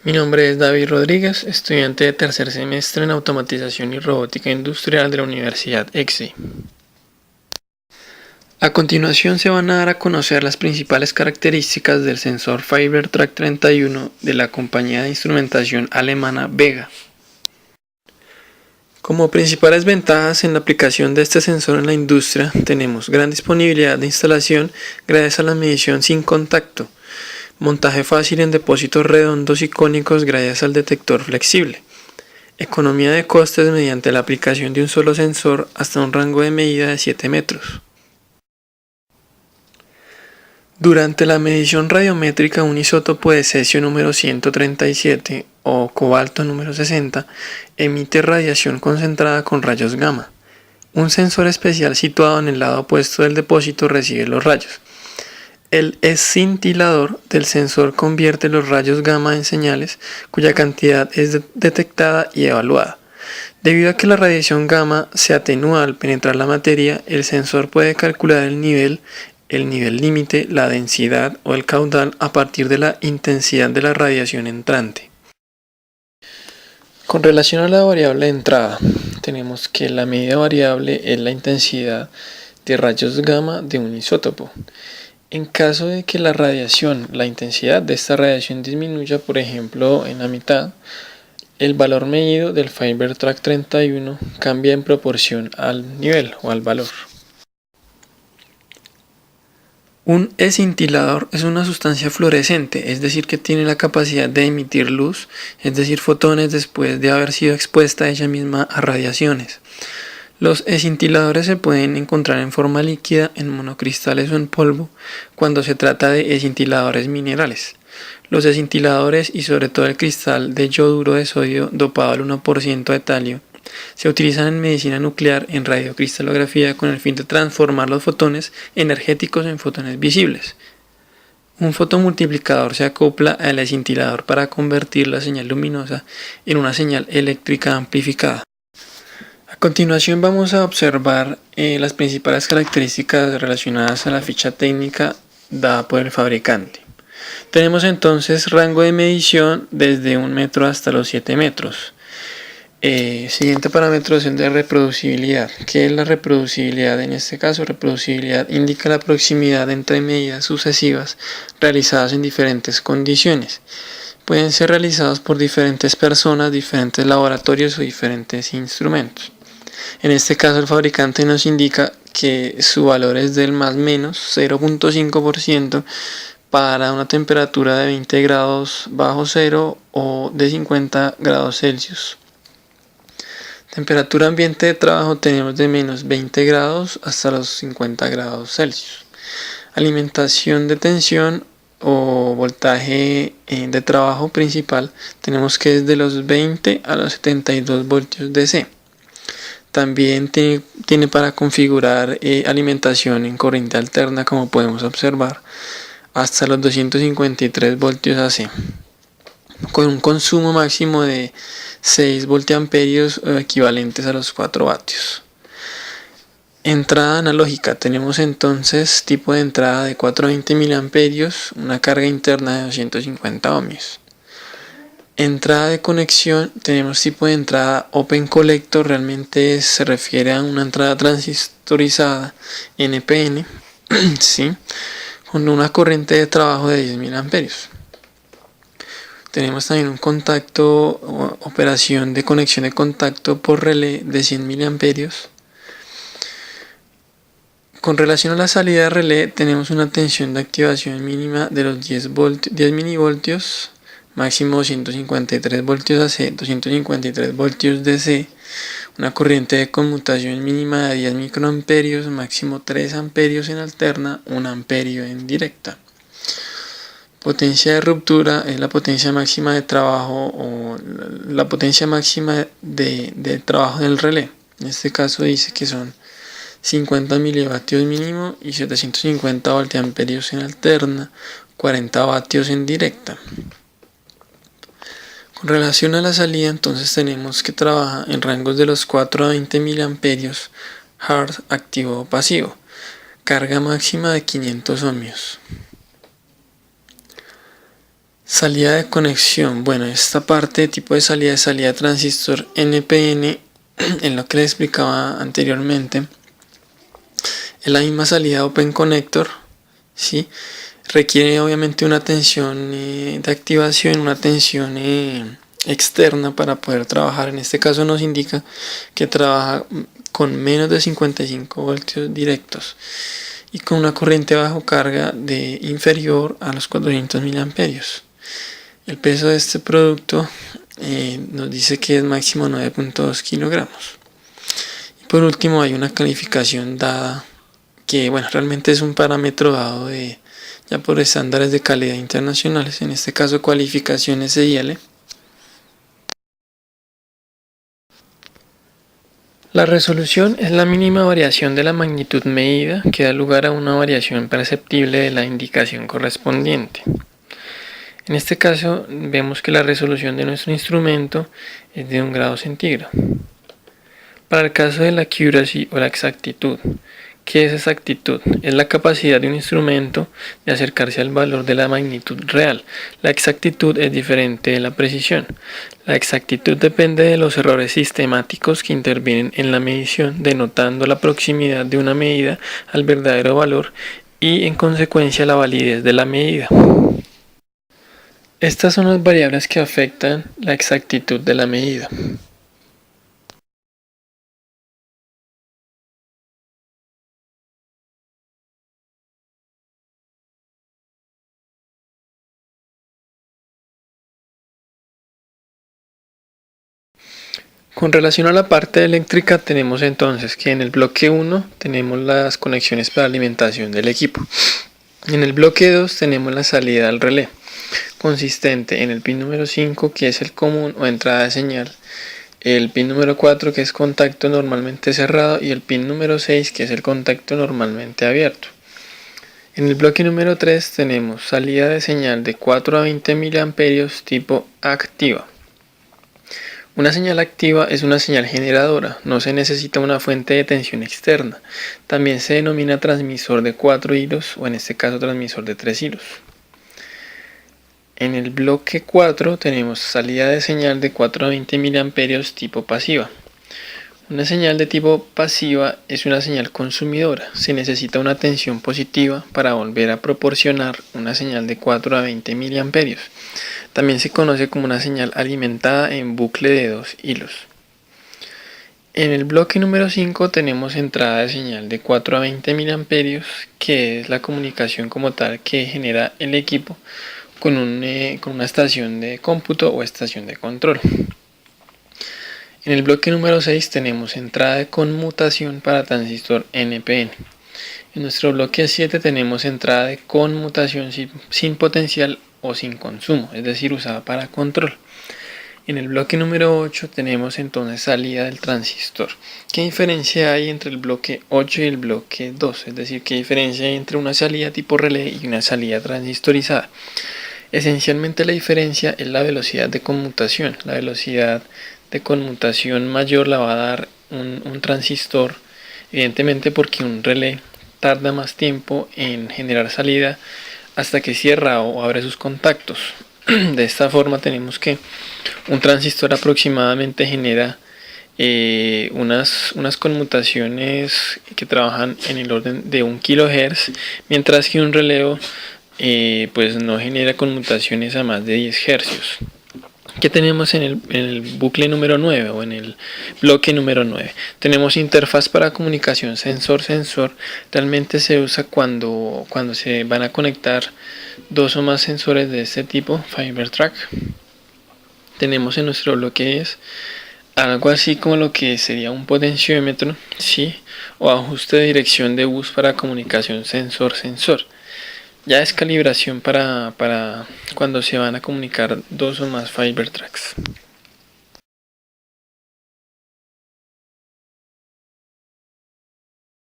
Mi nombre es David Rodríguez, estudiante de tercer semestre en Automatización y Robótica Industrial de la Universidad EXI. A continuación se van a dar a conocer las principales características del sensor Fibertrac 31 de la compañía de instrumentación alemana Vega. Como principales ventajas en la aplicación de este sensor en la industria tenemos gran disponibilidad de instalación gracias a la medición sin contacto, montaje fácil en depósitos redondos y cónicos gracias al detector flexible, economía de costes mediante la aplicación de un solo sensor hasta un rango de medida de 7 metros. Durante la medición radiométrica, un isótopo de cesio número 137 o cobalto número 60 emite radiación concentrada con rayos gamma. Un sensor especial situado en el lado opuesto del depósito recibe los rayos. El escintilador del sensor convierte los rayos gamma en señales cuya cantidad es detectada y evaluada. Debido a que la radiación gamma se atenúa al penetrar la materia, el sensor puede calcular el nivel límite, la densidad o el caudal a partir de la intensidad de la radiación entrante. Con relación a la variable de entrada, tenemos que la medida variable es la intensidad de rayos gamma de un isótopo. En caso de que la intensidad de esta radiación disminuya, por ejemplo, en la mitad, el valor medido del Fibertrac 31 cambia en proporción al nivel o al valor. Un escintilador es una sustancia fluorescente, es decir, que tiene la capacidad de emitir luz, es decir, fotones después de haber sido expuesta ella misma a radiaciones. Los escintiladores se pueden encontrar en forma líquida, en monocristales o en polvo, cuando se trata de escintiladores minerales. Los escintiladores y sobre todo el cristal de yoduro de sodio dopado al 1% de talio se utilizan en medicina nuclear en radiocristalografía con el fin de transformar los fotones energéticos en fotones visibles. Un fotomultiplicador se acopla al escintilador para convertir la señal luminosa en una señal eléctrica amplificada. A continuación vamos a observar las principales características relacionadas a la ficha técnica dada por el fabricante. Tenemos entonces rango de medición desde 1 metro hasta los 7 metros. Siguiente parámetro es el de reproducibilidad. ¿Qué es la reproducibilidad? En este caso, reproducibilidad indica la proximidad entre medidas sucesivas realizadas en diferentes condiciones. Pueden ser realizados por diferentes personas, diferentes laboratorios o diferentes instrumentos. En este caso, el fabricante nos indica que su valor es del más menos 0.5% para una temperatura de 20 grados bajo cero o de 50 grados Celsius. Temperatura ambiente de trabajo tenemos de menos 20 grados hasta los 50 grados Celsius. Alimentación de tensión o voltaje de trabajo principal tenemos que es de los 20 a los 72 voltios DC. También tiene para configurar alimentación en corriente alterna, como podemos observar, hasta los 253 voltios AC, con un consumo máximo de 6 voltiamperios equivalentes a los 4 vatios. Entrada analógica, tenemos entonces tipo de entrada de 420 miliamperios, una carga interna de 250 ohmios. Entrada de conexión, tenemos tipo de entrada Open Collector, realmente se refiere a una entrada transistorizada NPN, ¿sí? Con una corriente de trabajo de 10 miliamperios. Tenemos también un contacto o operación de conexión de contacto por relé de 100 miliamperios. Con relación a la salida de relé, tenemos una tensión de activación mínima de los 10 milivoltios, máximo 253 voltios AC, 253 voltios DC, una corriente de conmutación mínima de 10 microamperios, máximo 3 amperios en alterna, 1 amperio en directa. Potencia de ruptura es la potencia máxima de trabajo o la potencia máxima de trabajo del relé. En este caso dice que son 50 milivatios mínimo y 750 voltiamperios en alterna, 40 vatios en directa. Con relación a la salida, entonces tenemos que trabaja en rangos de los 4 a 20 miliamperios, hard, activo o pasivo, carga máxima de 500 ohmios. Salida de conexión. Bueno, esta parte de tipo de salida es salida de transistor NPN, en lo que les explicaba anteriormente. Es la misma salida Open Connector, ¿sí? Requiere obviamente una tensión de activación, una tensión externa para poder trabajar. En este caso nos indica que trabaja con menos de 55 voltios directos y con una corriente bajo carga de inferior a los 400 miliamperios. El peso de este producto nos dice que es máximo 9.2 kilogramos. Y por último hay una calificación dada que bueno, realmente es un parámetro dado ya por estándares de calidad internacionales, en este caso cualificación SIL. La resolución es la mínima variación de la magnitud medida que da lugar a una variación perceptible de la indicación correspondiente. En este caso vemos que la resolución de nuestro instrumento es de 1 grado centígrado. Para el caso de la accuracy o la exactitud, ¿qué es exactitud? Es la capacidad de un instrumento de acercarse al valor de la magnitud real. La exactitud es diferente de la precisión. La exactitud depende de los errores sistemáticos que intervienen en la medición, denotando la proximidad de una medida al verdadero valor y en consecuencia la validez de la medida. Estas son las variables que afectan la exactitud de la medida. Con relación a la parte eléctrica tenemos entonces que en el bloque 1 tenemos las conexiones para alimentación del equipo. En el bloque 2 tenemos la salida al relé, consistente en el pin número 5 que es el común o entrada de señal, el pin número 4 que es contacto normalmente cerrado y el pin número 6 que es el contacto normalmente abierto. En el bloque número 3 tenemos salida de señal de 4 a 20 mA tipo activa. Una señal activa es una señal generadora, no se necesita una fuente de tensión externa. También se denomina transmisor de 4 hilos o en este caso transmisor de 3 hilos. En el bloque 4 tenemos salida de señal de 4 a 20 mA tipo pasiva. Una señal de tipo pasiva es una señal consumidora. Se necesita una tensión positiva para volver a proporcionar una señal de 4 a 20 mA. También se conoce como una señal alimentada en bucle de 2 hilos. En el bloque número 5 tenemos entrada de señal de 4 a 20 mA, que es la comunicación como tal que genera el equipo con una estación de cómputo o estación de control. En el bloque número 6 tenemos entrada de conmutación para transistor NPN. En nuestro bloque 7 tenemos entrada de conmutación sin potencial o sin consumo, es decir, usada para control. En el bloque número 8 tenemos entonces salida del transistor. ¿Qué diferencia hay entre el bloque 8 y el bloque 2? Es decir, ¿qué diferencia hay entre una salida tipo relé y una salida transistorizada? Esencialmente la diferencia es la velocidad de conmutación. La velocidad de conmutación mayor la va a dar un transistor, evidentemente porque un relé tarda más tiempo en generar salida hasta que cierra o abre sus contactos. De esta forma tenemos que un transistor aproximadamente genera unas conmutaciones que trabajan en el orden de 1 kHz, mientras que un relé pues no genera conmutaciones a más de 10 Hz. ¿Qué tenemos en el bucle número 9 o en el bloque número 9? Tenemos interfaz para comunicación sensor-sensor. Realmente se usa cuando se van a conectar dos o más sensores de este tipo, FiberTrack. Tenemos en nuestro bloque es algo así como lo que sería un potenciómetro, ¿sí? O ajuste de dirección de bus para comunicación sensor-sensor. Ya es calibración para cuando se van a comunicar dos o más FiberTracks.